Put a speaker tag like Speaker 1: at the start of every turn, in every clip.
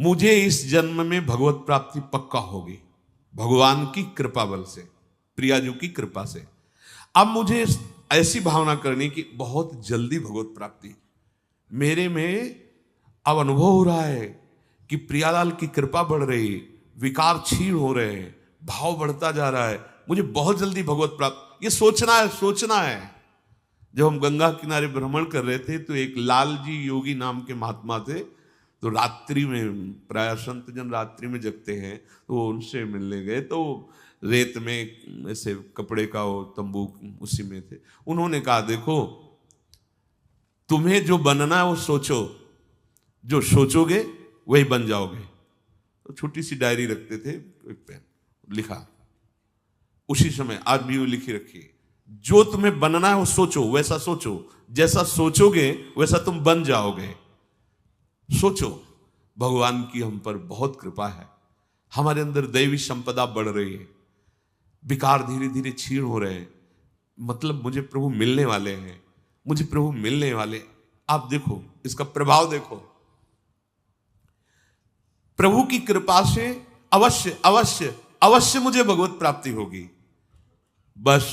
Speaker 1: मुझे इस जन्म में भगवत प्राप्ति पक्का होगी, भगवान की कृपा बल से, प्रियाजू की कृपा से। अब मुझे ऐसी भावना करनी कि बहुत जल्दी भगवत प्राप्ति मेरे में अब अनुभव हो रहा है कि प्रियालाल की कृपा बढ़ रही, विकार क्षीण हो रहे हैं, भाव बढ़ता जा रहा है, मुझे बहुत जल्दी भगवत प्राप्त, ये सोचना है, सोचना है। जब हम गंगा किनारे भ्रमण कर रहे थे तो एक लाल जी योगी नाम के महात्मा थे, तो रात्रि में, प्राय संत जन रात्रि में जगते हैं, तो उनसे मिलने गए, तो रेत में ऐसे कपड़े का वो तंबू उसी में थे। उन्होंने कहा देखो तुम्हें जो बनना है वो सोचो, जो सोचोगे वही बन जाओगे। तो छोटी सी डायरी रखते थे, एक पेन लिखा, उसी समय आज भी वो लिखी रखी, जो तुम्हें बनना है वो सोचो, वैसा सोचो, जैसा सोचोगे वैसा तुम बन जाओगे। सोचो, भगवान की हम पर बहुत कृपा है, हमारे अंदर दैवी संपदा बढ़ रही है, विकार धीरे धीरे क्षीण हो रहे हैं, मतलब मुझे प्रभु मिलने वाले हैं, मुझे प्रभु मिलने वाले। आप देखो इसका प्रभाव देखो, प्रभु की कृपा से अवश्य अवश्य अवश्य मुझे भगवत प्राप्ति होगी। बस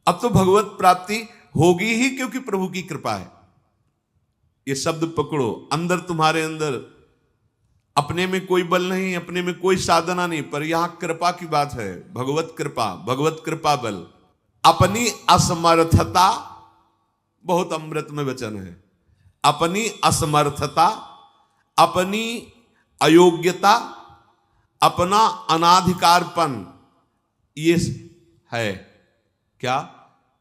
Speaker 1: अब तो भगवत प्राप्ति होगी ही, क्योंकि प्रभु की कृपा है। ये शब्द पकड़ो, अंदर तुम्हारे अंदर अपने में कोई बल नहीं, अपने में कोई साधना नहीं, पर यहां कृपा की बात है, भगवत कृपा, भगवत कृपा बल। अपनी असमर्थता, बहुत अमृत में वचन है, अपनी असमर्थता, अपनी अयोग्यता, अपना अनाधिकारपन, ये है क्या?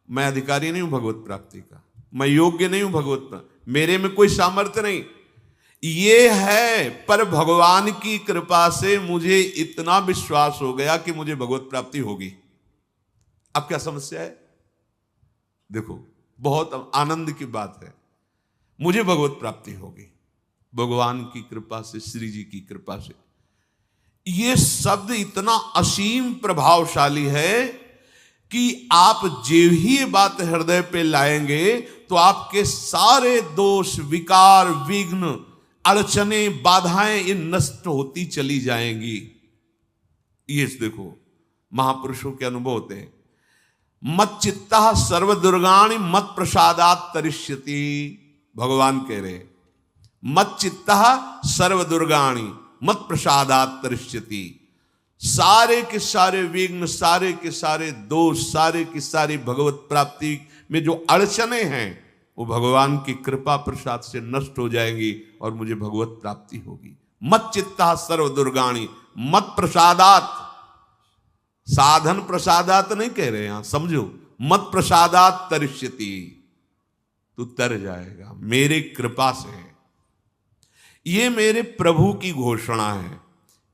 Speaker 1: मैं अधिकारी नहीं हूं भगवत प्राप्ति का, मैं योग्य नहीं हूं भगवत प्राप्ति, मेरे में कोई सामर्थ्य नहीं, ये है। पर भगवान की कृपा से मुझे इतना विश्वास हो गया कि मुझे भगवत प्राप्ति होगी। अब क्या समस्या है? देखो बहुत आनंद की बात है, मुझे भगवत प्राप्ति होगी भगवान की कृपा से, श्री जी की कृपा से। ये शब्द इतना असीम प्रभावशाली है कि आप जो ही ये बात हृदय पे लाएंगे तो आपके सारे दोष, विकार, विघ्न, अड़चने, बाधाएं ये नष्ट होती चली जाएंगी। ये देखो महापुरुषों के अनुभव होते हैं, मत चित्ता सर्व दुर्गाणि मत प्रसादात तरिष्यति। भगवान कह रहे मत चित्ता सर्व दुर्गाणि मत प्रसादात तरिष्यति। सारे के सारे विघ्न, सारे के सारे दोष, सारे की सारी भगवत प्राप्ति में जो अड़चने हैं वो भगवान की कृपा प्रसाद से नष्ट हो जाएंगी और मुझे भगवत प्राप्ति होगी। मत चित्ता सर्व दुर्गाणि मत प्रसादात, साधन प्रसादात नहीं कह रहे यहां, समझो, मत प्रसादात तरिष्यति, तू तर जाएगा मेरे कृपा से। ये मेरे प्रभु की घोषणा है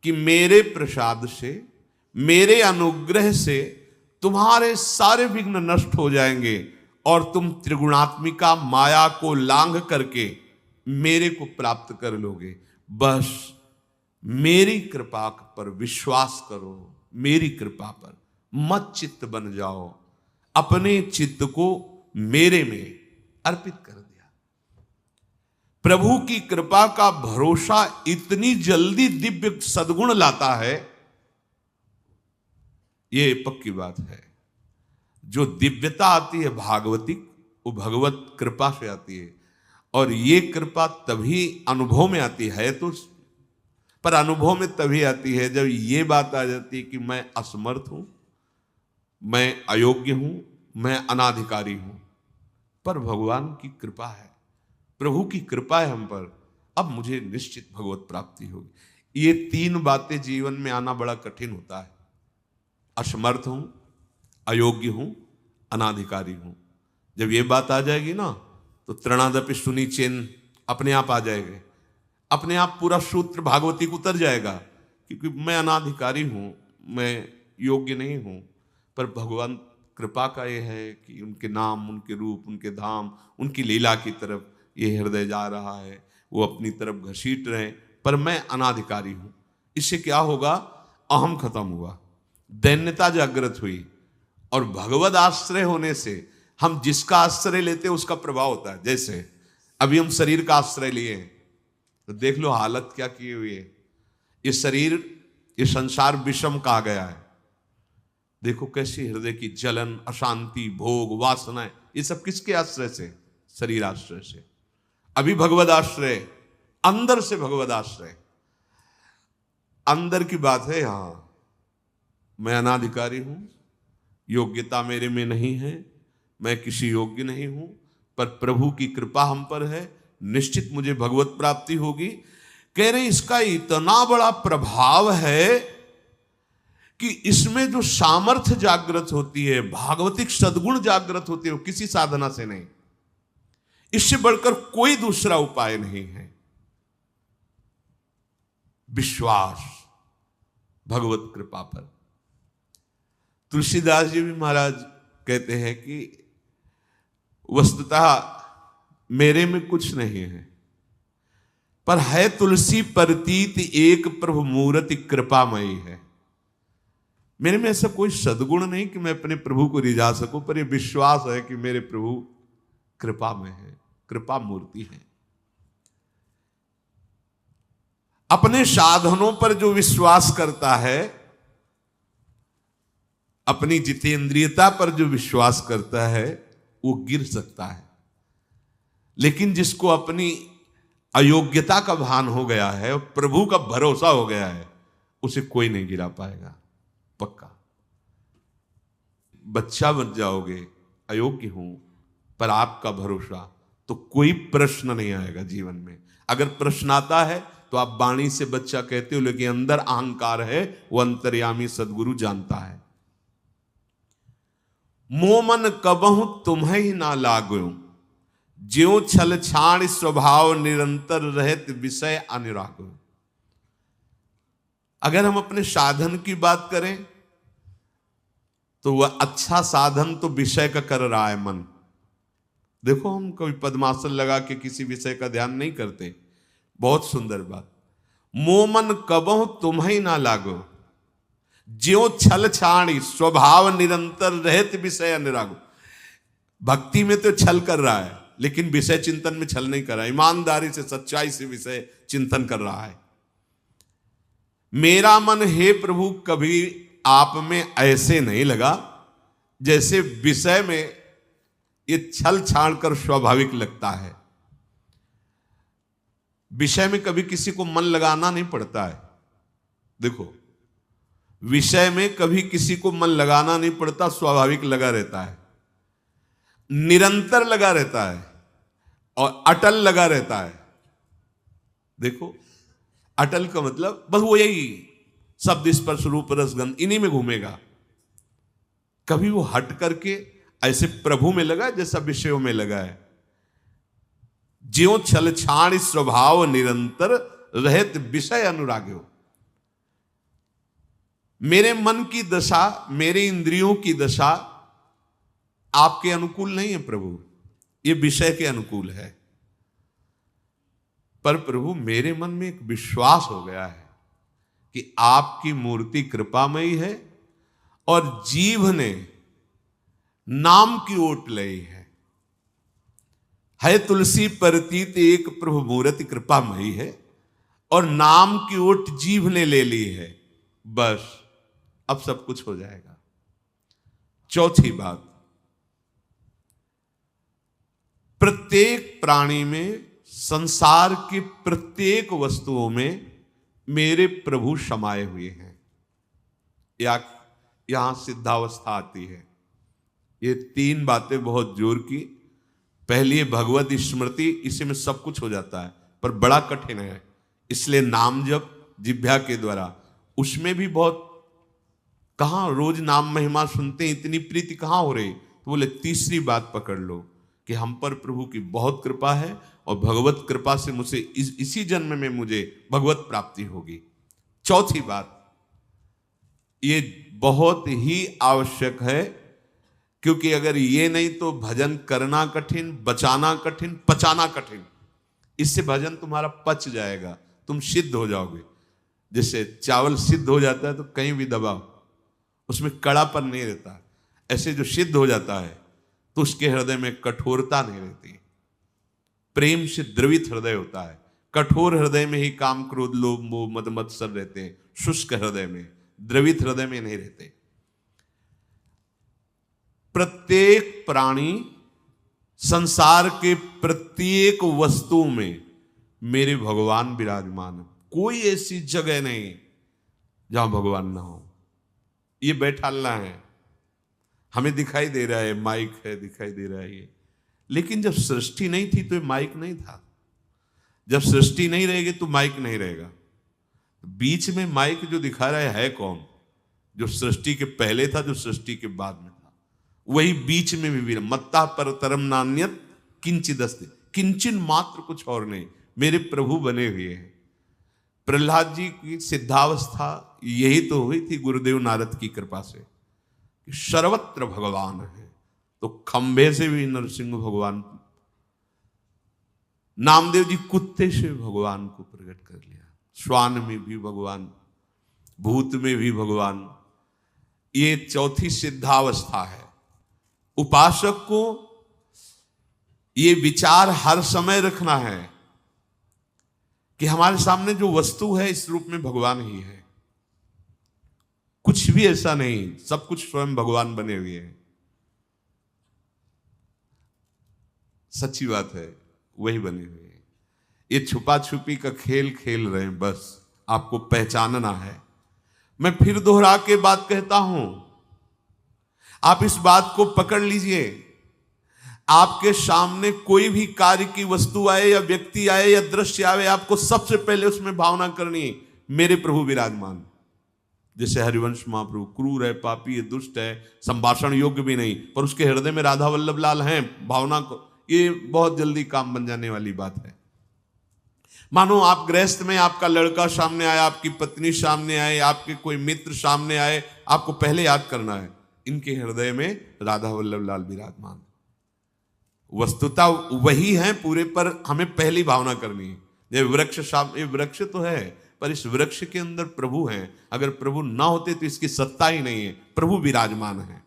Speaker 1: कि मेरे प्रसाद से, मेरे अनुग्रह से तुम्हारे सारे विघ्न नष्ट हो जाएंगे और तुम त्रिगुणात्मिका माया को लांघ करके मेरे को प्राप्त कर लोगे। बस मेरी कृपा पर विश्वास करो, मेरी कृपा पर मत चित्त बन जाओ, अपने चित्त को मेरे में अर्पित कर दिया। प्रभु की कृपा का भरोसा इतनी जल्दी दिव्य सद्गुण लाता है, ये पक्की बात है। जो दिव्यता आती है भागवतिक, वो भगवत कृपा से आती है, और ये कृपा तभी अनुभव में आती है, तो पर अनुभव में तभी आती है जब ये बात आ जाती है कि मैं असमर्थ हूं, मैं अयोग्य हूं, मैं अनाधिकारी हूं। पर भगवान की कृपा है, प्रभु की कृपा है हम पर, अब मुझे निश्चित भगवत प्राप्ति होगी। ये तीन बातें जीवन में आना बड़ा कठिन होता है, असमर्थ हूं, अयोग्य हूं, अनाधिकारी हूं। जब ये बात आ जाएगी ना तो तृणादपि सुनी चिन्ह अपने आप आ जाएंगे, अपने आप पूरा सूत्र भागवती को उतर जाएगा, क्योंकि मैं अनाधिकारी हूं, मैं योग्य नहीं हूं। पर भगवान कृपा का ये है कि उनके नाम, उनके रूप, उनके धाम, उनकी लीला की तरफ ये हृदय जा रहा है, वो अपनी तरफ घसीट रहे, पर मैं अनाधिकारी हूं। इससे क्या होगा? अहम खत्म हुआ, दैन्यता जागृत हुई, और भगवद आश्रय होने से हम जिसका आश्रय लेते हैं उसका प्रभाव होता है। जैसे अभी हम शरीर का आश्रय लिए हैं, तो देख लो हालत क्या की हुई है। ये शरीर, ये संसार विषम कहा गया है। देखो कैसी हृदय की जलन, अशांति, भोग, वासनाएं, ये सब किसके आश्रय से? शरीर आश्रय से। अभी भगवद आश्रय, अंदर से भगवद आश्रय, अंदर की बात है। यहां मैं अनाधिकारी हूं, योग्यता मेरे में नहीं है, मैं किसी योग्य नहीं हूं, पर प्रभु की कृपा हम पर है, निश्चित मुझे भगवत प्राप्ति होगी। कह रहे इसका इतना बड़ा प्रभाव है कि इसमें जो सामर्थ्य जागृत होती है, भागवतिक सद्गुण जागृत होती है, वो किसी साधना से नहीं, इससे बढ़कर कोई दूसरा उपाय नहीं है। विश्वास भगवत कृपा पर। तुलसीदास जी भी महाराज कहते हैं कि वस्तुतः मेरे में कुछ नहीं है, पर है तुलसी प्रतीत एक प्रभु मूर्ति कृपामयी है। मेरे में ऐसा कोई सद्गुण नहीं कि मैं अपने प्रभु को रिझा सकूं, पर यह विश्वास है कि मेरे प्रभु कृपा में है, कृपा मूर्ति है। अपने साधनों पर जो विश्वास करता है, अपनी जितेंद्रियता पर जो विश्वास करता है, वो गिर सकता है। लेकिन जिसको अपनी अयोग्यता का भान हो गया है और प्रभु का भरोसा हो गया है, उसे कोई नहीं गिरा पाएगा, पक्का। बच्चा बन जाओगे, अयोग्य हूं, पर आपका भरोसा, तो कोई प्रश्न नहीं आएगा जीवन में। अगर प्रश्न आता है तो आप वाणी से बच्चा कहते हो, लेकिन अंदर अहंकार है, वो अंतर्यामी सदगुरु जानता है। मोमन कबहु तुम्हें ही ना लागो, ज्यों छल छाण स्वभाव निरंतर रहत विषय अनुरागो। अगर हम अपने साधन की बात करें तो वह अच्छा साधन तो विषय का कर रहा है मन। देखो हम कभी पद्मासन लगा के किसी विषय का ध्यान नहीं करते, बहुत सुंदर बात। मोमन कबहु तुम्हें ना लागो, ज्यों छल छाणी स्वभाव निरंतर रहत विषय अनुरागो। भक्ति में तो छल कर रहा है, लेकिन विषय चिंतन में छल नहीं कर रहा है, ईमानदारी से सच्चाई से विषय चिंतन कर रहा है। मेरा मन हे प्रभु कभी आप में ऐसे नहीं लगा जैसे विषय में ये छल छाड़ कर स्वाभाविक लगता है। विषय में कभी किसी को मन लगाना नहीं पड़ता है। देखो, विषय में कभी किसी को मन लगाना नहीं पड़ता, स्वाभाविक लगा रहता है, निरंतर लगा रहता है और अटल लगा रहता है। देखो, अटल का मतलब बस वो यही शब्द स्पर्श रूप रस गंध इन्हीं में घूमेगा। कभी वो हट करके ऐसे प्रभु में लगा जैसा विषयों में लगा है। ज्यों छल छाण स्वभाव निरंतर रहत विषय अनुराग्यो। मेरे मन की दशा, मेरे इंद्रियों की दशा आपके अनुकूल नहीं है प्रभु, ये विषय के अनुकूल है। पर प्रभु मेरे मन में एक विश्वास हो गया है कि आपकी मूर्ति कृपामयी है और जीव ने नाम की ओट ली है तुलसी प्रतीत एक प्रभु मूर्ति कृपामयी है, और नाम की ओट जीव ने ले ली है। बस अब सब कुछ हो जाएगा। चौथी बात, प्रत्येक प्राणी में, संसार की प्रत्येक वस्तुओं में मेरे प्रभु समाये हुए हैं। यहां सिद्धावस्था आती है। ये तीन बातें बहुत जोर की। पहली है भगवत स्मृति, इसी में सब कुछ हो जाता है, पर बड़ा कठिन है, इसलिए नाम जप जिह्वा के द्वारा, उसमें भी बहुत, कहां रोज नाम महिमा सुनते हैं, इतनी प्रीति कहां हो रही। तो बोले तीसरी बात पकड़ लो कि हम पर प्रभु की बहुत कृपा है और भगवत कृपा से मुझे इसी जन्म में मुझे भगवत प्राप्ति होगी। चौथी बात, ये बहुत ही आवश्यक है, क्योंकि अगर ये नहीं तो भजन करना कठिन, बचाना कठिन, पचाना कठिन। इससे भजन तुम्हारा पच जाएगा, तुम सिद्ध हो जाओगे। जैसे चावल सिद्ध हो जाता है तो कहीं भी दबाओ, उसमें कड़ापन नहीं रहता। ऐसे जो सिद्ध हो जाता है तो उसके हृदय में कठोरता नहीं रहती, प्रेम से द्रवित हृदय होता है, कठोर हृदय में ही काम, क्रोध, लोभ, मोह, मद, मत्सर रहते हैं। शुष्क हृदय में, द्रवित हृदय में नहीं रहते। प्रत्येक प्राणी, संसार के प्रत्येक वस्तु में मेरे भगवान विराजमान है। कोई ऐसी जगह नहीं जहां भगवान ना हो। ये बैठालना है, हमें दिखाई दे रहा है, माइक है, दिखाई दे रहा है ये, लेकिन जब सृष्टि नहीं थी तो ये माइक नहीं था। जब सृष्टि नहीं रहेगी तो माइक नहीं रहेगा। बीच में माइक जो दिखा रहा है कौन? जो सृष्टि के पहले था, जो सृष्टि के बाद में था, वही बीच में भी मत्ता पर तरम नान्यत किंचिदस्ति, किंचन मात्र, कुछ और नहीं, मेरे प्रभु बने हुए हैं। प्रहलाद जी की सिद्धावस्था यही तो हुई थी गुरुदेव नारद की कृपा से, कि सर्वत्र भगवान है। तो खंभे से भी नरसिंह भगवान, नामदेव जी कुत्ते से भगवान को प्रकट कर लिया, श्वान में भी भगवान, भूत में भी भगवान। ये चौथी सिद्धावस्था है। उपासक को ये विचार हर समय रखना है कि हमारे सामने जो वस्तु है इस रूप में भगवान ही है, कुछ भी ऐसा नहीं, सब कुछ स्वयं भगवान बने हुए हैं। सच्ची बात है, वही बने हुए हैं। ये छुपा छुपी का खेल खेल रहे हैं, बस आपको पहचानना है। मैं फिर दोहरा के बात कहता हूं, आप इस बात को पकड़ लीजिए। आपके सामने कोई भी कार्य की वस्तु आए या व्यक्ति आए या दृश्य आए, आपको सबसे पहले उसमें भावना करनी है, मेरे प्रभु विराजमान। जैसे हरिवंश महाप्रभु क्रूर है, पापी है, दुष्ट है, संभाषण योग्य भी नहीं, पर उसके हृदय में राधा वल्लभ लाल हैं, भावना को, ये बहुत जल्दी काम बन जाने वाली बात है। मानो आप गृहस्थ में, आपका लड़का सामने आया, आपकी पत्नी सामने आए, आपके कोई मित्र सामने आए, आपको पहले याद करना है, इनके हृदय में राधा वल्लभ लाल विराजमान। वस्तुता वही है पूरे, पर हमें पहली भावना करनी है। ये वृक्ष तो है, पर इस वृक्ष के अंदर प्रभु हैं। अगर प्रभु ना होते तो इसकी सत्ता ही नहीं है, प्रभु विराजमान है।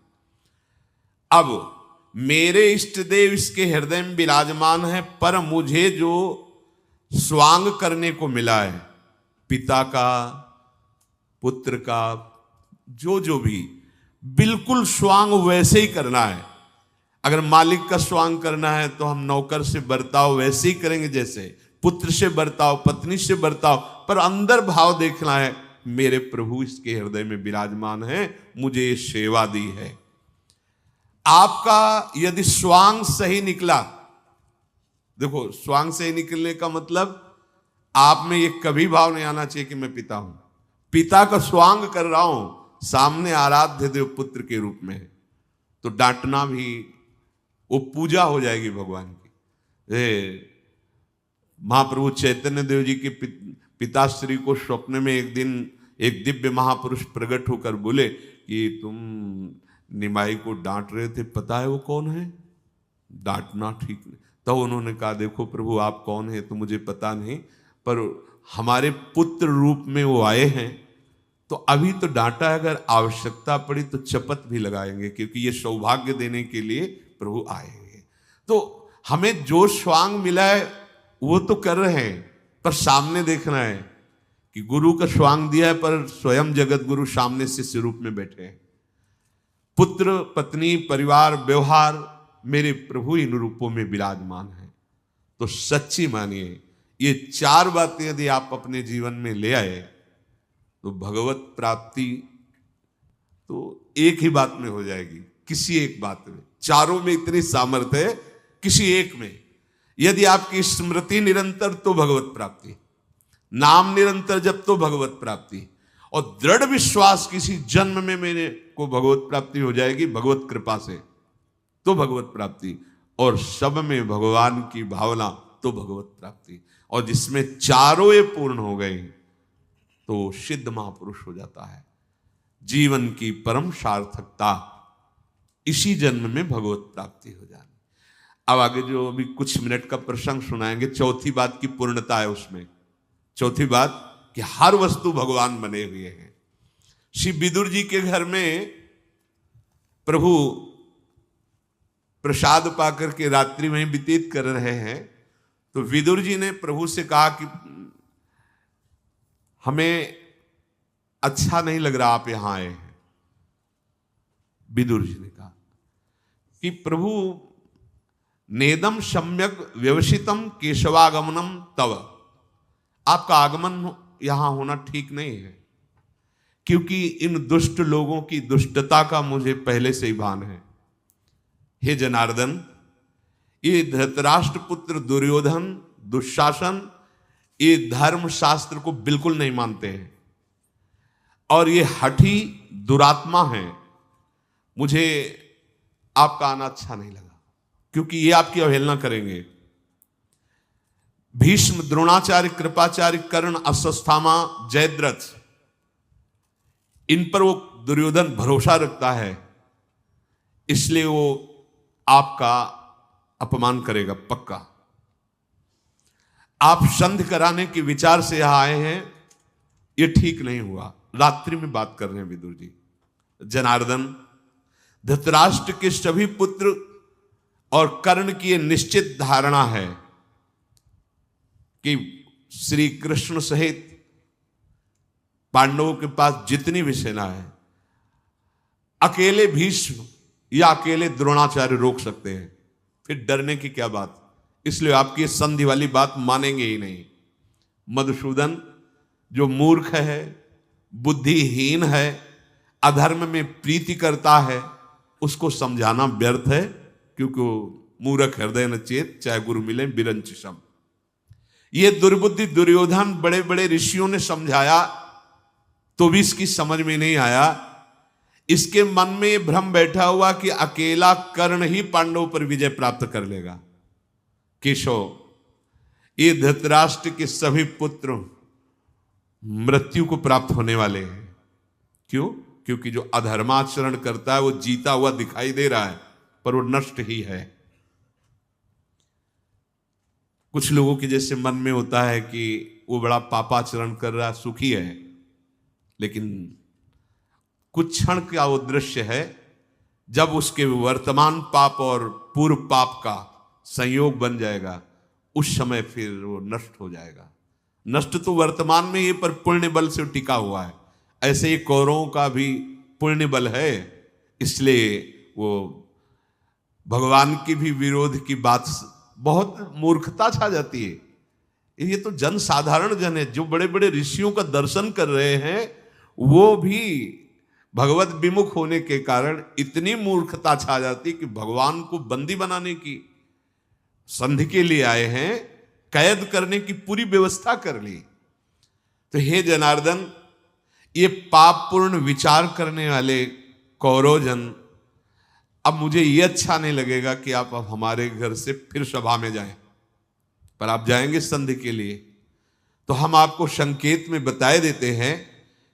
Speaker 1: अब मेरे इष्ट देव इसके हृदय में विराजमान है, पर मुझे जो स्वांग करने को मिला है, पिता का, पुत्र का, जो भी, बिल्कुल स्वांग वैसे ही करना है। अगर मालिक का स्वांग करना है तो हम नौकर से बर्ताव वैसे ही करेंगे, जैसे पुत्र से बर्ताव, पत्नी से बर्ताव, पर अंदर भाव देखना है, मेरे प्रभु इसके हृदय में विराजमान है, मुझे ये सेवा दी है। आपका यदि स्वांग सही निकला, देखो स्वांग सही निकलने का मतलब आप में ये कभी भाव नहीं आना चाहिए कि मैं पिता हूं, पिता का स्वांग कर रहा हूं, सामने आराध्य देव पुत्र के रूप में है, तो डांटना भी वो पूजा हो जाएगी भगवान की। महाप्रभु चैतन्य देव जी के पिताश्री को स्वप्न में एक दिन एक दिव्य महापुरुष प्रकट होकर बोले कि तुम निमाई को डांट रहे थे, पता है वो कौन है? डांटना ठीक नहीं। तो उन्होंने कहा, देखो प्रभु आप कौन है तो मुझे पता नहीं, पर हमारे पुत्र रूप में वो आए हैं, तो अभी तो डांटा, अगर आवश्यकता पड़ी तो चपत भी लगाएंगे, क्योंकि ये सौभाग्य देने के लिए प्रभु आए हैं। तो हमें जो स्वांग मिला है वो तो कर रहे हैं, पर सामने देखना है कि गुरु का स्वांग दिया है, पर स्वयं जगत गुरु सामने शिष्य रूप में बैठे हैं। पुत्र, पत्नी, परिवार, व्यवहार, मेरे प्रभु इन रूपों में विराजमान है। तो सच्ची मानिए, ये चार बातें यदि आप अपने जीवन में ले आए तो भगवत प्राप्ति तो एक ही बात में हो जाएगी, किसी एक बात में। चारों में इतनी सामर्थ्य है, किसी एक में यदि आपकी स्मृति निरंतर तो भगवत प्राप्ति, नाम निरंतर जब तो भगवत प्राप्ति, और दृढ़ विश्वास किसी जन्म में मेरे को भगवत प्राप्ति हो जाएगी भगवत कृपा से, तो भगवत प्राप्ति, और सब में भगवान की भावना तो भगवत प्राप्ति। और जिसमें चारों ये पूर्ण हो गए तो सिद्ध महापुरुष हो जाता है। जीवन की परम सार्थकता इसी जन्म में भगवत प्राप्ति हो जानी। अब आगे जो अभी कुछ मिनट का प्रसंग सुनाएंगे, चौथी बात की पूर्णता है उसमें। चौथी बात कि हर वस्तु भगवान बने हुए हैं। श्री विदुर जी के घर में प्रभु प्रसाद पाकर के रात्रि में व्यतीत कर रहे हैं, तो विदुर जी ने प्रभु से कहा कि हमें अच्छा नहीं लग रहा आप यहां आए हैं। विदुर जी ने कहा कि प्रभु नेदम सम्यक व्यवसितम केशवागमनम तव, आपका आगमन यहां होना ठीक नहीं है, क्योंकि इन दुष्ट लोगों की दुष्टता का मुझे पहले से ही भान है। हे जनार्दन, ये धृतराष्ट्र पुत्र दुर्योधन, दुशासन, ये धर्म शास्त्र को बिल्कुल नहीं मानते हैं और ये हठी दुरात्मा हैं। मुझे आपका आना अच्छा नहीं लगा, क्योंकि ये आपकी अवहेलना करेंगे। भीष्म, द्रोणाचार्य, कृपाचार्य, कर्ण, अश्वत्थामा, जयद्रथ, इन पर वो दुर्योधन भरोसा रखता है, इसलिए वो आपका अपमान करेगा पक्का। आप संधि कराने के विचार से यहां आए हैं, ये ठीक नहीं हुआ। रात्रि में बात कर रहे हैं विदुर जी। जनार्दन, धृतराष्ट्र के सभी पुत्र और कर्ण की यह निश्चित धारणा है कि श्री कृष्ण सहित पांडवों के पास जितनी भी सेना है, अकेले भीष्म या अकेले द्रोणाचार्य रोक सकते हैं, फिर डरने की क्या बात। इसलिए आपकी ये संधि वाली बात मानेंगे ही नहीं। मधुसूदन, जो मूर्ख है, बुद्धिहीन है, अधर्म में प्रीति करता है, उसको समझाना व्यर्थ है, क्योंकि वो मूर्ख हृदय न चेत, चाहे गुरु मिले बिरंच सम। ये दुर्बुद्धि दुर्योधन बड़े बड़े ऋषियों ने समझाया तो भी इसकी समझ में नहीं आया। इसके मन में ये भ्रम बैठा हुआ कि अकेला कर्ण ही पांडवों पर विजय प्राप्त कर लेगा। केशव, ये धृतराष्ट्र के सभी पुत्र मृत्यु को प्राप्त होने वाले हैं। क्यों? क्योंकि जो अधर्माचरण करता है वो जीता हुआ दिखाई दे रहा है, पर वो नष्ट ही है। कुछ लोगों के जैसे मन में होता है कि वो बड़ा पापाचरण कर रहा है, सुखी है, लेकिन कुछ क्षण का वो दृश्य है जब उसके वर्तमान पाप और पूर्व पाप का संयोग बन जाएगा, उस समय फिर वो नष्ट हो जाएगा। नष्ट तो वर्तमान में ये पर पुण्य बल से टिका हुआ है। ऐसे ही कौरवों का भी पुण्य बल है, इसलिए वो भगवान की भी विरोध की बात, बहुत मूर्खता छा जाती है। ये तो जन साधारण जन है, जो बड़े बड़े ऋषियों का दर्शन कर रहे हैं, वो भी भगवत विमुख होने के कारण इतनी मूर्खता छा जाती कि भगवान को बंदी बनाने की संधि के लिए आए हैं, कैद करने की पूरी व्यवस्था कर ली। तो हे जनार्दन, ये पापपूर्ण विचार करने वाले कौरवजन, अब मुझे ये अच्छा नहीं लगेगा कि आप अब हमारे घर से फिर सभा में जाएं, पर आप जाएंगे संधि के लिए, तो हम आपको संकेत में बताए देते हैं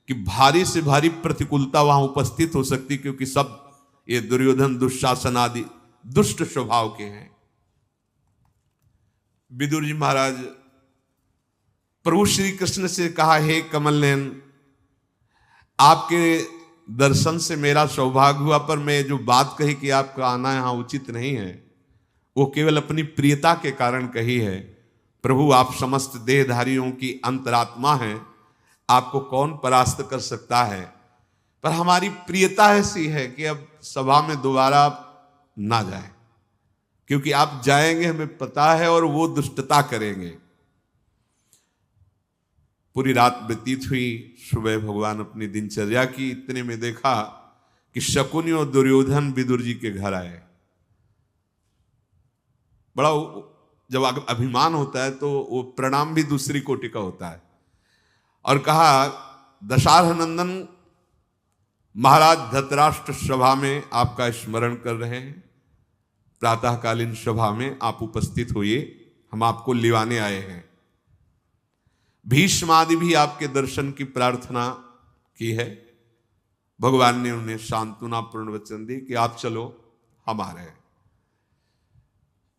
Speaker 1: कि भारी से भारी प्रतिकूलता वहां उपस्थित हो सकती, क्योंकि सब ये दुर्योधन, दुशासन आदि दुष्ट स्वभाव के हैं। विदुर जी महाराज प्रभु श्री कृष्ण से कहा, हे कमल नयन, आपके दर्शन से मेरा सौभाग्य हुआ, पर मैं जो बात कही कि आपका आना यहां उचित नहीं है, वो केवल अपनी प्रियता के कारण कही है। प्रभु, आप समस्त देहधारियों की अंतरात्मा हैं, आपको कौन परास्त कर सकता है, पर हमारी प्रियता ऐसी है कि अब सभा में दोबारा ना जाए, क्योंकि आप जाएंगे हमें पता है और वो दुष्टता करेंगे। पूरी रात व्यतीत हुई, सुबह भगवान अपनी दिनचर्या की, इतने में देखा कि शकुनी और दुर्योधन विदुर जी के घर आए। बड़ा जब अभिमान होता है तो वो प्रणाम भी दूसरी कोटि का होता है, और कहा, दशारथ नंदन महाराज धृतराष्ट्र सभा में आपका स्मरण कर रहे हैं, प्रातःकालीन सभा में आप उपस्थित होइए, हम आपको लिवाने आए हैं। भीष्म आदि भी आपके दर्शन की प्रार्थना की है। भगवान ने उन्हें सांत्वनापूर्ण वचन दी कि आप चलो, हम आ रहे हैं।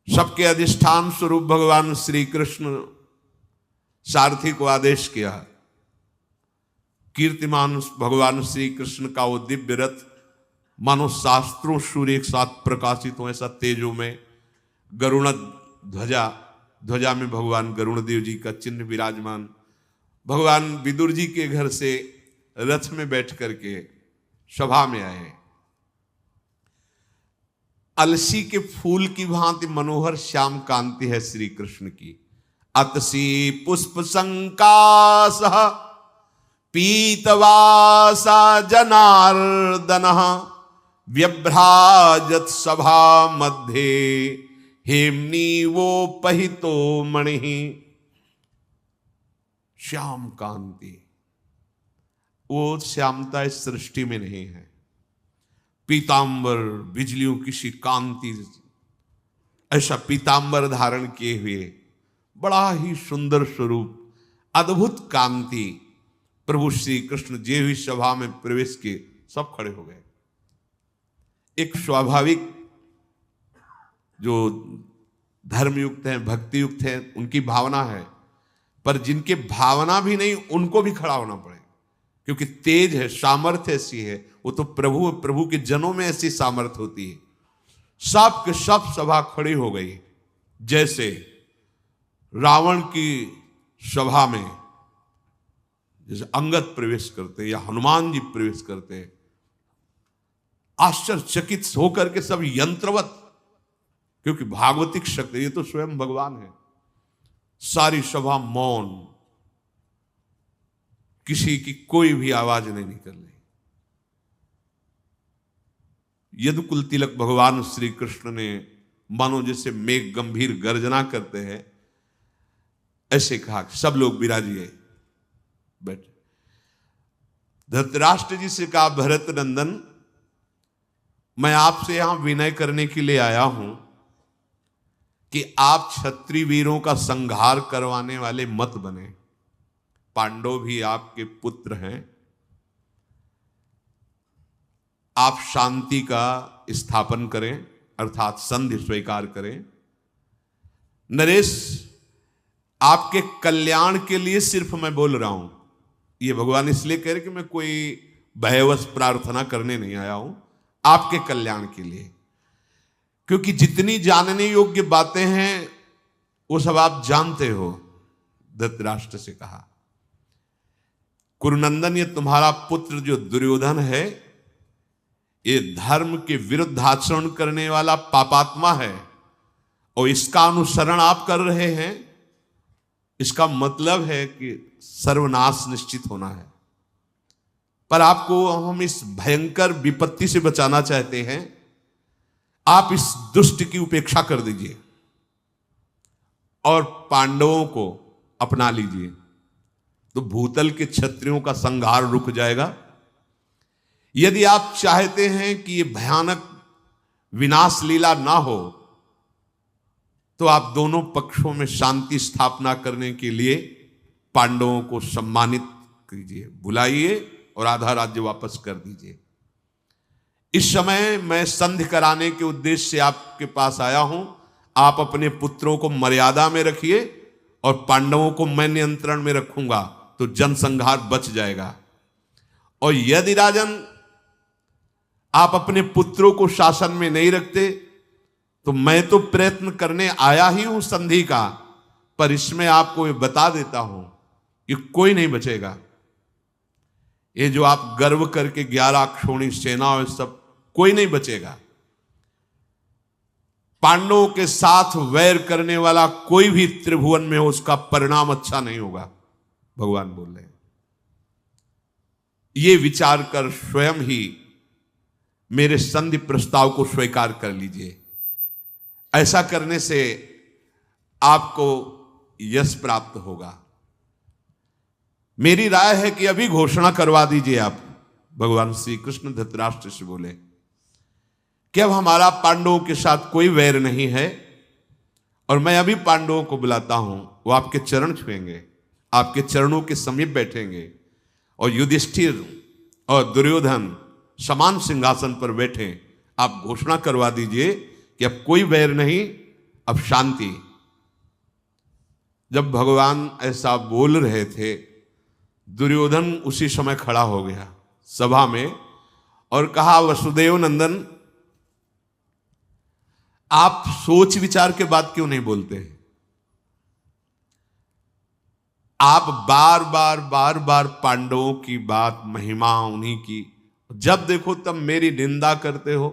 Speaker 1: सबके अधिष्ठान स्वरूप भगवान श्री कृष्ण सारथी को आदेश किया। कीर्तिमान भगवान श्री कृष्ण का वो दिव्य रथ मानो शास्त्रों सूर्य एक साथ प्रकाशित हो, ऐसा तेजो में गरुण ध्वजा ध्वजा में भगवान गरुड़ देव जी का चिन्ह विराजमान, भगवान विदुर जी के घर से रथ में बैठ करके सभा में आए। अलसी के फूल की भांति मनोहर श्याम कांति है श्री कृष्ण की। अतसी पुष्प संकास पीतवासा जनार्दन व्यभ्राजत सभा मध्य हेमनी वो पहितो मणि। श्याम कांति, वो श्यामता इस सृष्टि में नहीं है। पीतांबर, बिजलियों की सी कांति, ऐसा पीतांबर धारण किए हुए बड़ा ही सुंदर स्वरूप, अद्भुत कांति। प्रभु श्री कृष्ण जे हुई सभा में प्रवेश किए, सब खड़े हो गए। एक स्वाभाविक जो धर्मयुक्त हैं, भक्ति युक्त हैं, उनकी भावना है, पर जिनके भावना भी नहीं उनको भी खड़ा होना पड़े, क्योंकि तेज है, सामर्थ्य ऐसी है, वो तो प्रभु के जनों में ऐसी सामर्थ्य होती है। सब के सब सभा खड़ी हो गई। जैसे रावण की सभा में जैसे अंगद प्रवेश करते या हनुमान जी प्रवेश करते, आश्चर्यचकित होकर के सब यंत्रवत, क्योंकि भागवतिक शक्ति, ये तो स्वयं भगवान है। सारी सभा मौन, किसी की कोई भी आवाज नहीं निकल रही। यदुकुल तिलक भगवान श्री कृष्ण ने मानो जैसे मेघ गंभीर गर्जना करते हैं, ऐसे कहा सब लोग विराजिए, बैठे। धृतराष्ट्र जी से कहा, भरत नंदन, मैं आपसे यहां विनय करने के लिए आया हूं कि आप क्षत्रिय वीरों का संहार करवाने वाले मत बने। पांडव भी आपके पुत्र हैं, आप शांति का स्थापन करें, अर्थात संधि स्वीकार करें। नरेश, आपके कल्याण के लिए सिर्फ मैं बोल रहा हूं। ये भगवान इसलिए कह रहे कि मैं कोई भयवश प्रार्थना करने नहीं आया हूं, आपके कल्याण के लिए। क्योंकि जितनी जानने योग्य बातें हैं वो सब आप जानते हो। धृतराष्ट्र से कहा, कुरुनंदन, ये तुम्हारा पुत्र जो दुर्योधन है, ये धर्म के विरुद्ध आचरण करने वाला पापात्मा है, और इसका अनुसरण आप कर रहे हैं। इसका मतलब है कि सर्वनाश निश्चित होना है। पर आपको हम इस भयंकर विपत्ति से बचाना चाहते हैं। आप इस दुष्ट की उपेक्षा कर दीजिए और पांडवों को अपना लीजिए, तो भूतल के क्षत्रियों का संहार रुक जाएगा। यदि आप चाहते हैं कि ये भयानक विनाश लीला ना हो, तो आप दोनों पक्षों में शांति स्थापना करने के लिए पांडवों को सम्मानित कीजिए, बुलाइए और आधा राज्य वापस कर दीजिए। इस समय मैं संधि कराने के उद्देश्य से आपके पास आया हूं। आप अपने पुत्रों को मर्यादा में रखिए और पांडवों को मैं नियंत्रण में रखूंगा, तो जनसंहार बच जाएगा। और यदि राजन आप अपने पुत्रों को शासन में नहीं रखते, तो मैं तो प्रयत्न करने आया ही हूं संधि का, पर इसमें आपको ये बता देता हूं कि कोई नहीं बचेगा। ये जो आप गर्व करके 11 अक्षौणी सेना और सब, कोई नहीं बचेगा। पांडवों के साथ वैर करने वाला कोई भी त्रिभुवन में हो, उसका परिणाम अच्छा नहीं होगा, भगवान बोल रहे हैं। ये विचार कर स्वयं ही मेरे संधि प्रस्ताव को स्वीकार कर लीजिए। ऐसा करने से आपको यश प्राप्त होगा। मेरी राय है कि अभी घोषणा करवा दीजिए आप। भगवान श्री कृष्ण धृतराष्ट्र से बोले कि अब हमारा पांडवों के साथ कोई वैर नहीं है, और मैं अभी पांडवों को बुलाता हूं। वो आपके चरण छुएंगे, आपके चरणों के समीप बैठेंगे, और युधिष्ठिर और दुर्योधन समान सिंहासन पर बैठे। आप घोषणा करवा दीजिए कि अब कोई वैर नहीं, अब शांति। जब भगवान ऐसा बोल रहे थे, दुर्योधन उसी समय खड़ा हो गया सभा में और कहा, वसुदेव नंदन, आप सोच विचार के बाद क्यों नहीं बोलते हैं? आप बार बार बार बार पांडवों की बात, महिमा उन्हीं की, जब देखो तब मेरी निंदा करते हो।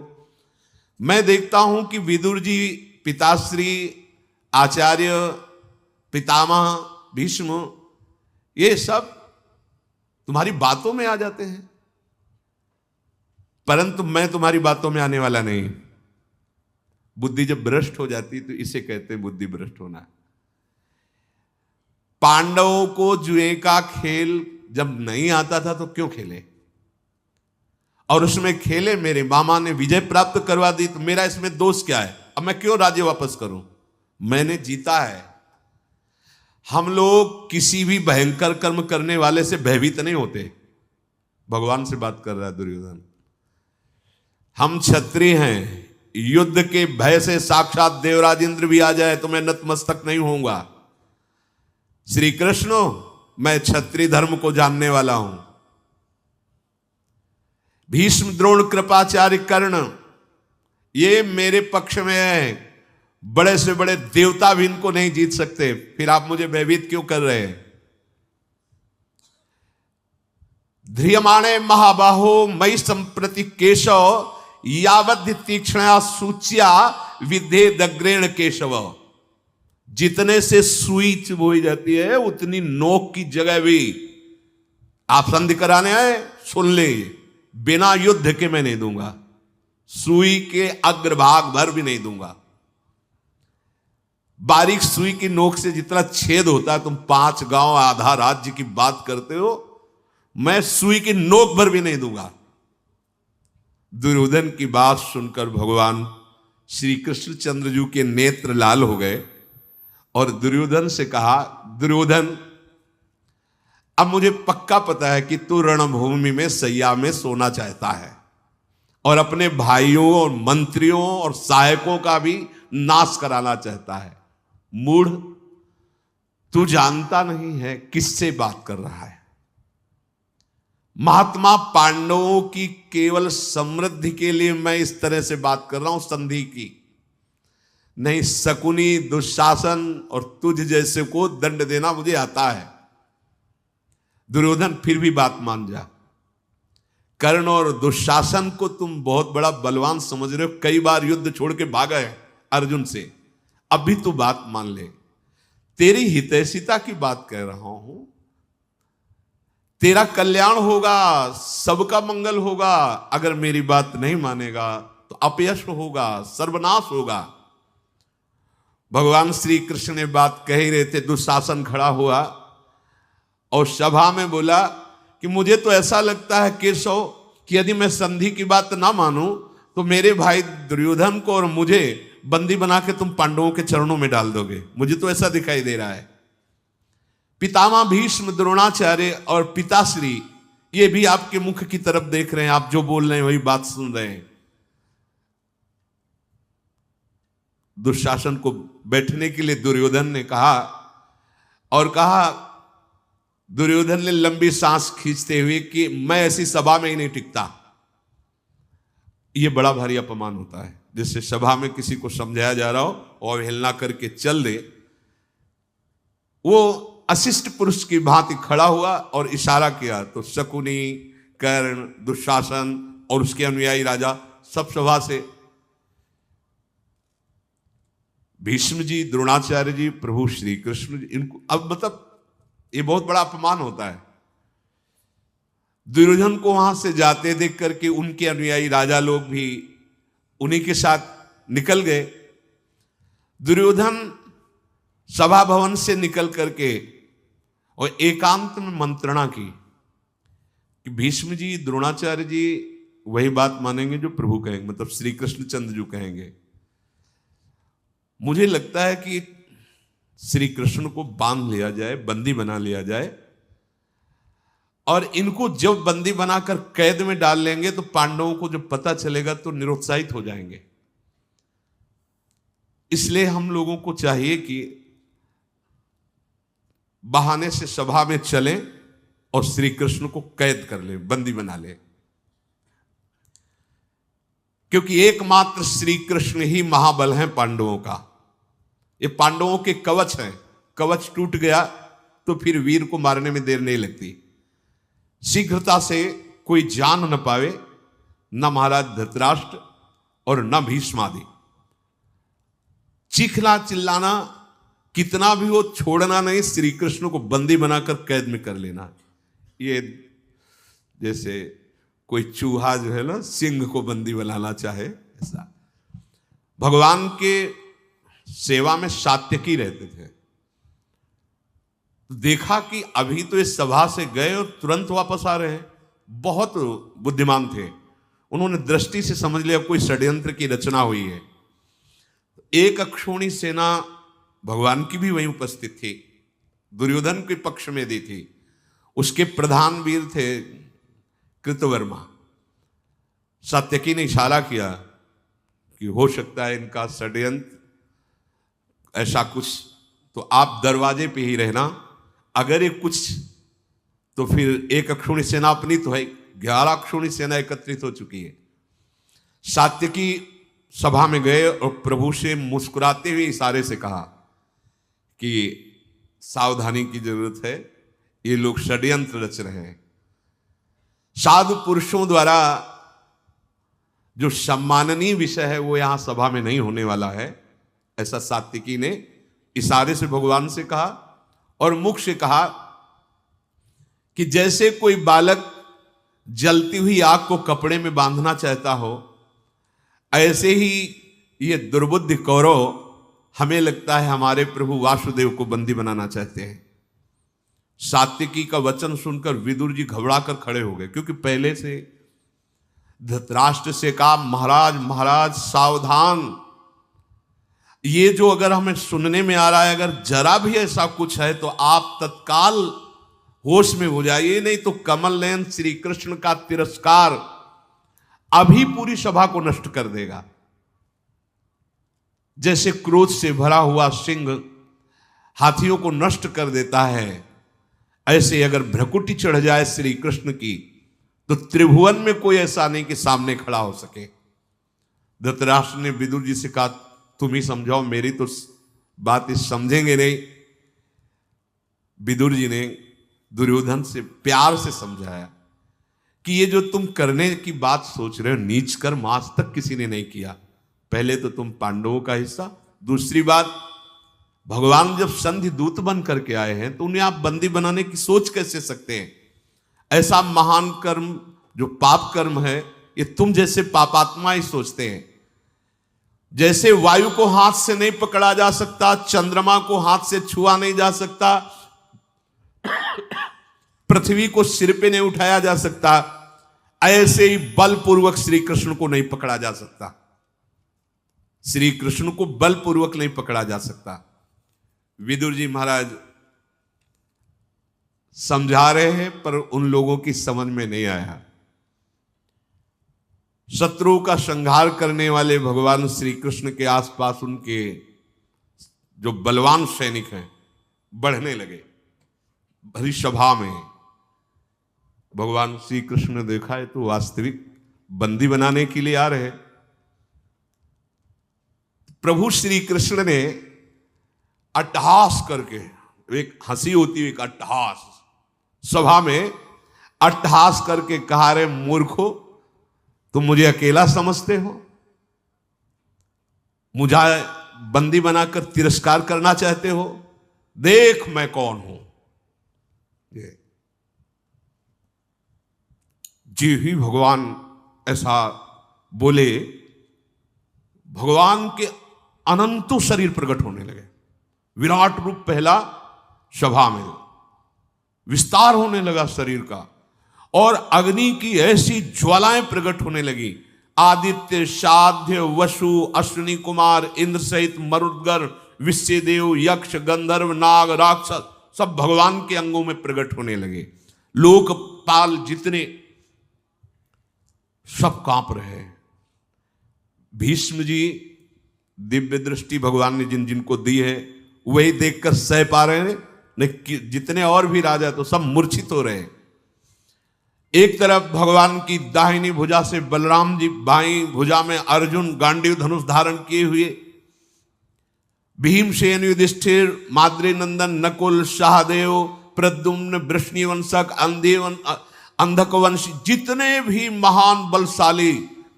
Speaker 1: मैं देखता हूं कि विदुर जी, पिताश्री, आचार्य, पितामह, भीष्म, ये सब तुम्हारी बातों में आ जाते हैं, परंतु मैं तुम्हारी बातों में आने वाला नहीं। बुद्धि जब भ्रष्ट हो जाती तो इसे कहते हैं बुद्धि भ्रष्ट होना। पांडवों को जुए का खेल जब नहीं आता था तो क्यों खेले, और उसमें खेले, मेरे मामा ने विजय प्राप्त करवा दी, तो मेरा इसमें दोष क्या है? अब मैं क्यों राज्य वापस करूं? मैंने जीता है। हम लोग किसी भी भयंकर कर्म करने वाले से भयभीत नहीं होते। भगवान से बात कर रहा है दुर्योधन। हम क्षत्रिय हैं, युद्ध के भय से साक्षात देवराज इंद्र भी आ जाए तो मैं नतमस्तक नहीं होऊंगा। श्री कृष्ण, मैं क्षत्रिय धर्म को जानने वाला हूं। भीष्म, द्रोण, कृपाचार्य, कर्ण, ये मेरे पक्ष में है। बड़े से बड़े देवता भी इनको नहीं जीत सकते, फिर आप मुझे भयभीत क्यों कर रहे हैं? ध्रियमाणे महाबाहो मयि संप्रति केशव, यावद् तीक्ष्णया सूच्या विद्धे दग्रेण केशव। जितने से सुई चुभोई जाती है उतनी नोक की जगह भी आप संधि कराने आए, सुन ले, बिना युद्ध के मैं नहीं दूंगा, सुई के अग्रभाग भर भी नहीं दूंगा। बारीक सुई की नोक से जितना छेद होता है, तुम 5 गांव आधा राज्य की बात करते हो, मैं सुई की नोक भर भी नहीं दूंगा। दुर्योधन की बात सुनकर भगवान श्री कृष्णचंद्र जी के नेत्र लाल हो गए और दुर्योधन से कहा, दुर्योधन, अब मुझे पक्का पता है कि तू रणभूमि में सैया में सोना चाहता है और अपने भाइयों और मंत्रियों और सहायकों का भी नाश कराना चाहता है। मूढ़, तू जानता नहीं है किससे बात कर रहा है। महात्मा पांडवों की केवल समृद्धि के लिए मैं इस तरह से बात कर रहा हूं, संधि की नहीं। शकुनी, दुशासन और तुझ जैसे को दंड देना मुझे आता है। दुर्योधन, फिर भी बात मान जा। कर्ण और दुशासन को तुम बहुत बड़ा बलवान समझ रहे हो, कई बार युद्ध छोड़ के भागा है अर्जुन से, अब भी तू बात मान ले। तेरी हितैषिता की बात कह रहा हूं, तेरा कल्याण होगा, सबका मंगल होगा। अगर मेरी बात नहीं मानेगा तो अपयश होगा, सर्वनाश होगा। भगवान श्री कृष्ण ने बात कह ही रहे थे, दुशासन खड़ा हुआ और सभा में बोला कि मुझे तो ऐसा लगता है केशव कि यदि मैं संधि की बात ना मानूं तो मेरे भाई दुर्योधन को और मुझे बंदी बना के तुम पांडवों के चरणों में डाल दोगे। मुझे तो ऐसा दिखाई दे रहा है। पितामह भीष्म, द्रोणाचार्य और पिताश्री, ये भी आपके मुख की तरफ देख रहे हैं, आप जो बोल रहे हैं वही बात सुन रहे हैं। दुशासन को बैठने के लिए दुर्योधन ने कहा, और कहा दुर्योधन ने लंबी सांस खींचते हुए कि मैं ऐसी सभा में ही नहीं टिकता। यह बड़ा भारी अपमान होता है, जिससे सभा में किसी को समझाया जा रहा हो और अवहेलना करके चल दे। वो अशिष्ट पुरुष की भांति खड़ा हुआ और इशारा किया, तो शकुनी, कर्ण, दुशासन और उसके अनुयायी राजा सब सभा से, भीष्म जी, द्रोणाचार्य जी, प्रभु श्री कृष्ण जी, इनको अब मतलब ये बहुत बड़ा अपमान होता है। दुर्योधन को वहां से जाते देख करके उनके अनुयायी राजा लोग भी उन्हीं के साथ निकल गए। दुर्योधन सभा भवन से निकल करके और एकांत में मंत्रणा की कि भीष्म जी, द्रोणाचार्य जी वही बात मानेंगे जो प्रभु कहेंगे, मतलब श्री कृष्णचंद्र जी कहेंगे। मुझे लगता है कि श्री कृष्ण को बांध लिया जाए, बंदी बना लिया जाए, और इनको जब बंदी बनाकर कैद में डाल लेंगे तो पांडवों को जब पता चलेगा तो निरुत्साहित हो जाएंगे। इसलिए हम लोगों को चाहिए कि बहाने से सभा में चलें और श्री कृष्ण को कैद कर लें, बंदी बना लें, क्योंकि एकमात्र श्री कृष्ण ही महाबल हैं पांडवों का। ये पांडवों के कवच हैं, कवच टूट गया तो फिर वीर को मारने में देर नहीं लगती। शीघ्रता से कोई जान न पावे, न महाराज धृतराष्ट्र और न भीष्मादि। चीखना चिल्लाना कितना भी हो, छोड़ना नहीं, श्री कृष्ण को बंदी बनाकर कैद में कर लेना। ये जैसे कोई चूहा जो है ना सिंह को बंदी बनाना चाहे, ऐसा। भगवान के सेवा में सात्यकी रहते थे। देखा कि अभी तो इस सभा से गए और तुरंत वापस आ रहे हैं, बहुत बुद्धिमान थे। उन्होंने दृष्टि से समझ लिया कोई षड्यंत्र की रचना हुई है। एक अक्षोणी सेना भगवान की भी वहीं उपस्थित थी, दुर्योधन के पक्ष में दी थी। उसके प्रधान वीर थे कृतवर्मा। सात्यकी ने इशारा किया कि हो सकता है इनका षड्यंत्र ऐसा कुछ, तो आप दरवाजे पे ही रहना। अगर ये कुछ तो फिर एक अक्षोणी सेना अपनी तो है, 11 अक्षोणी सेना एकत्रित हो चुकी है। सात्यकी सभा में गए और प्रभु से मुस्कुराते हुए इशारे से कहा कि सावधानी की जरूरत है, ये लोग षड्यंत्र रच रहे हैं। साधु पुरुषों द्वारा जो सम्माननीय विषय है वो यहां सभा में नहीं होने वाला है, ऐसा सात्विकी ने इशारे से भगवान से कहा और मुख से कहा कि जैसे कोई बालक जलती हुई आग को कपड़े में बांधना चाहता हो, ऐसे ही ये दुर्बुद्धि कौरव हमें लगता है हमारे प्रभु वासुदेव को बंदी बनाना चाहते हैं। सात्विकी का वचन सुनकर विदुर जी घबरा कर खड़े हो गए, क्योंकि पहले से धृतराष्ट्र से कहा महाराज महाराज सावधान, ये जो अगर हमें सुनने में आ रहा है, अगर जरा भी ऐसा कुछ है तो आप तत्काल होश में हो जाइए, नहीं तो कमल नयन श्री कृष्ण का तिरस्कार अभी पूरी सभा को नष्ट कर देगा। जैसे क्रोध से भरा हुआ सिंह हाथियों को नष्ट कर देता है, ऐसे अगर भ्रकुटी चढ़ जाए श्री कृष्ण की तो त्रिभुवन में कोई ऐसा नहीं कि सामने खड़ा हो सके। धृतराष्ट्र ने विदुर जी से कहा तुम ही समझाओ, मेरी तो बात इस समझेंगे नहीं। विदुर जी ने दुर्योधन से प्यार से समझाया कि ये जो तुम करने की बात सोच रहे हो नीच कर्म आज तक किसी ने नहीं किया। पहले तो तुम पांडवों का हिस्सा, दूसरी बात भगवान जब संधि दूत बन करके आए हैं तो उन्हें आप बंदी बनाने की सोच कैसे सकते हैं। ऐसा महान कर्म जो पाप कर्म है ये तुम जैसे पापात्मा ही सोचते हैं। जैसे वायु को हाथ से नहीं पकड़ा जा सकता, चंद्रमा को हाथ से छुआ नहीं जा सकता, पृथ्वी को सिर पे नहीं उठाया जा सकता, ऐसे ही बलपूर्वक श्री कृष्ण को नहीं पकड़ा जा सकता। श्री कृष्ण को बलपूर्वक नहीं पकड़ा जा सकता। विदुर जी महाराज समझा रहे हैं पर उन लोगों की समझ में नहीं आया। शत्रु का संहार करने वाले भगवान श्री कृष्ण के आसपास उनके जो बलवान सैनिक हैं बढ़ने लगे। भरी सभा में भगवान श्री कृष्ण ने देखा है तो वास्तविक बंदी बनाने के लिए आ रहे। प्रभु श्री कृष्ण ने अट्टहास करके, एक हंसी होती है एक अट्टहास, सभा में अट्टहास करके कहा रे मूर्खो, तुम मुझे अकेला समझते हो, मुझे बंदी बनाकर तिरस्कार करना चाहते हो, देख मैं कौन हूं। ये जी ही भगवान ऐसा बोले, भगवान के अनंतों शरीर प्रकट होने लगे। विराट रूप पहला सभा में विस्तार होने लगा शरीर का, और अग्नि की ऐसी ज्वालाएं प्रकट होने लगी। आदित्य, साध्य, वसु, अश्विनी कुमार, इंद्र सहित मरुद्गण, विश्वदेव, यक्ष, गंधर्व, नाग, राक्षस सब भगवान के अंगों में प्रकट होने लगे। लोकपाल जितने सब कांप रहे। भीष्म जी दिव्य दृष्टि भगवान ने जिन जिनको दी है वही देखकर सह पा रहे हैं, लेकिन जितने और भी राजा तो सब मूर्छित हो रहे हैं। एक तरफ भगवान की दाहिनी भुजा से बलराम जी, बाईं भुजा में अर्जुन गांडीव धनुष धारण किए हुए, भीमसेन, युधिष्ठिर, माद्री नंदन, नकुल, सहदेव, प्रद्युम्न, वृष्णिवंशक, अंधकवंश, जितने भी महान बलशाली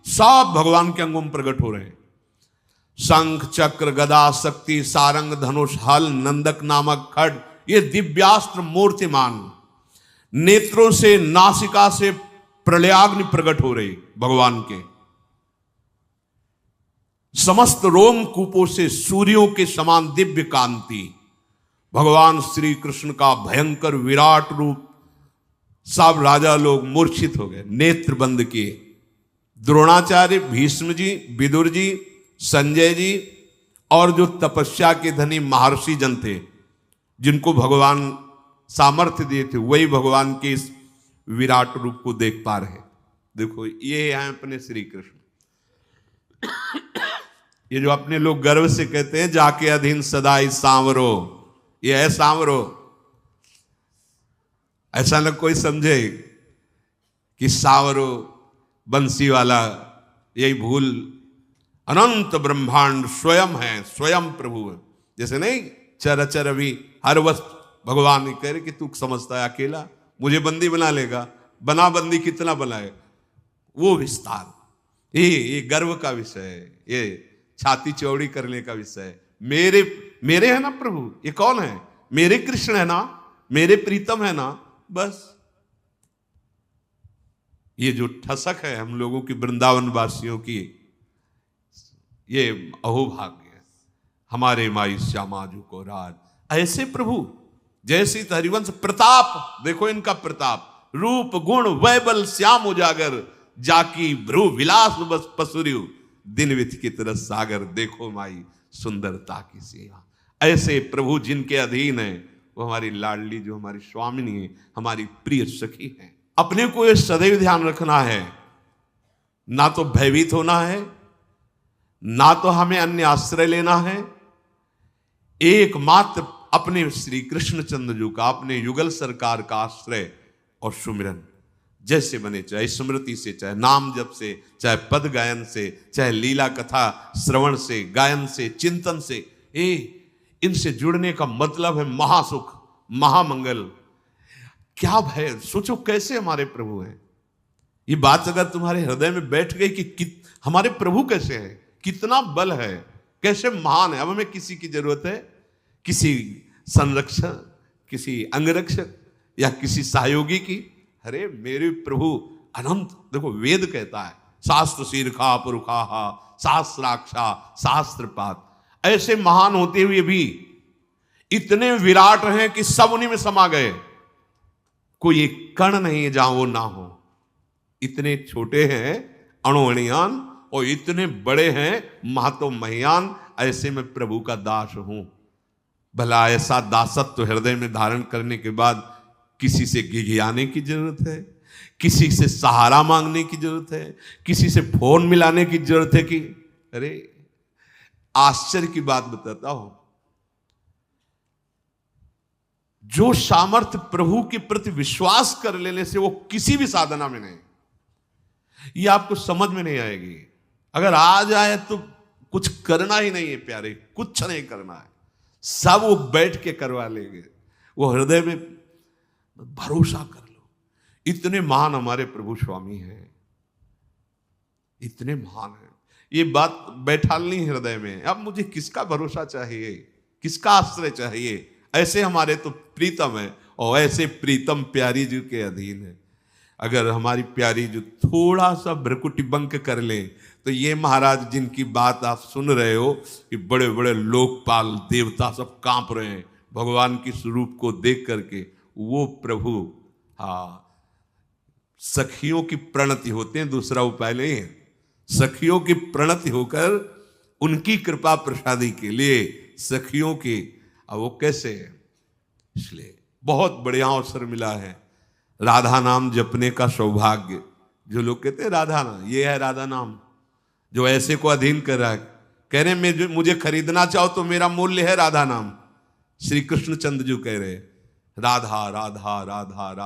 Speaker 1: सब भगवान के अंगों में प्रकट हो रहे हैं। शंख, चक्र, गदा, शक्ति, सारंग, धनुष, हल, नंदक नामक खड्ग, ये दिव्यास्त्र मूर्तिमान नेत्रों से, नासिका से प्रलयाग्नि प्रकट हो रही भगवान के। समस्त रोम कूपों से सूर्यों के समान दिव्य कांति, भगवान श्री कृष्ण का भयंकर विराट रूप। सब राजा लोग मूर्छित हो गए, नेत्र बंद किए। द्रोणाचार्य, भीष्म जी, विदुर जी, संजय जी और जो तपस्या के धनी महर्षि जन थे, जिनको भगवान सामर्थ्य दिए थे, वही भगवान के इस विराट रूप को देख पा रहे। देखो ये हैं अपने श्री कृष्ण। ये जो अपने लोग गर्व से कहते हैं जाके अधीन सदा ही सांवरो, ये है सांवरो। ऐसा न कोई समझे कि सांवरो बंसी वाला, यही भूल। अनंत ब्रह्मांड स्वयं है, स्वयं प्रभु है। जैसे नहीं चर अभी हर वस्तु भगवान कह रहे कि तू समझता है अकेला मुझे बंदी बना लेगा, बना बंदी कितना बनाए, वो विस्तार। ये गर्व का विषय है, ये छाती चौड़ी करने का विषय है। मेरे है ना प्रभु, ये कौन है? मेरे कृष्ण है ना, मेरे प्रीतम है ना, बस। ये जो ठसक है हम लोगों की, वृंदावन वासियों की, ये अहोभाग्य है। हमारे माई श्यामाजू को राज, ऐसे प्रभु जैसे हरिवंश प्रताप, देखो इनका प्रताप, रूप गुण वैबल श्याम उजागर, जाकी भ्रू विलास बस पसुरियु, दिन विथ की तरह सागर, देखो माई सुंदरता की सीमा। ऐसे प्रभु जिनके अधीन है, वो हमारी लाडली, जो हमारी स्वामिनी है, हमारी प्रिय सखी है। अपने को ये सदैव ध्यान रखना है, ना तो भयभीत होना है, ना तो हमें अन्य आश्रय लेना है। एकमात्र अपने श्री कृष्णचंद्र जी का, अपने युगल सरकार का आश्रय और सुमिरन जैसे बने, चाहे स्मृति से, चाहे नाम जप से, चाहे पद गायन से, चाहे लीला कथा श्रवण से, गायन से, चिंतन से। इनसे जुड़ने का मतलब है महासुख, महामंगल। क्या भय, सोचो कैसे हमारे प्रभु हैं। ये बात अगर तुम्हारे हृदय में बैठ गई कि हमारे प्रभु कैसे हैं, कितना बल है, कैसे महान है। अब हमें किसी की जरूरत है, किसी संरक्षक, किसी अंगरक्षक या किसी सहयोगी की? अरे मेरे प्रभु अनंत। देखो वेद कहता है शास्त्र शीर्षा पुरुखा शास्त्राक्षा शास्त्रपात, ऐसे महान होते हुए भी इतने विराट हैं कि सब उन्हीं में समा गए। कोई एक कण नहीं है जहां वो ना हो। इतने छोटे हैं अणुअणियान और इतने बड़े हैं महतो महियान। ऐसे में प्रभु का दास हूं। भला ऐसा दासत्व हृदय में धारण करने के बाद किसी से घिघियाने की जरूरत है, किसी से सहारा मांगने की जरूरत है, किसी से फोन मिलाने की जरूरत है कि? अरे आश्चर्य की बात बताता हूं, जो सामर्थ्य प्रभु के प्रति विश्वास कर लेने से वो किसी भी साधना में नहीं, ये आपको समझ में नहीं आएगी। अगर आ जाए तो कुछ करना ही नहीं है प्यारे, कुछ नहीं करना है, सब वो बैठ के करवा लेंगे। वो हृदय में भरोसा कर लो। इतने महान हमारे प्रभु स्वामी हैं, इतने महान हैं। ये बात बैठालनी हृदय में। अब मुझे किसका भरोसा चाहिए, किसका आश्रय चाहिए? ऐसे हमारे तो प्रीतम है और ऐसे प्रीतम प्यारी जी के अधीन है। अगर हमारी प्यारी जो थोड़ा सा भ्रकुटी बंक कर ले तो ये महाराज जिनकी बात आप सुन रहे हो कि बड़े बड़े लोकपाल देवता सब कांप रहे हैं भगवान की स्वरूप को देख करके, वो प्रभु सखियों की प्रणति होते हैं, दूसरा उपाय नहीं है। सखियों की प्रणति होकर उनकी कृपा प्रसादी के लिए सखियों की। अब वो कैसे है? इसलिए बहुत बढ़िया अवसर मिला है राधा नाम जपने का सौभाग्य। जो लोग कहते हैं राधा नाम, ये है राधा नाम जो ऐसे को अधीन कर रहा है। कह रहे हैं मुझे खरीदना चाहो तो मेरा मूल्य है राधा नाम। श्री कृष्ण चंद्र जी कह रहे राधा राधा राधा राधा।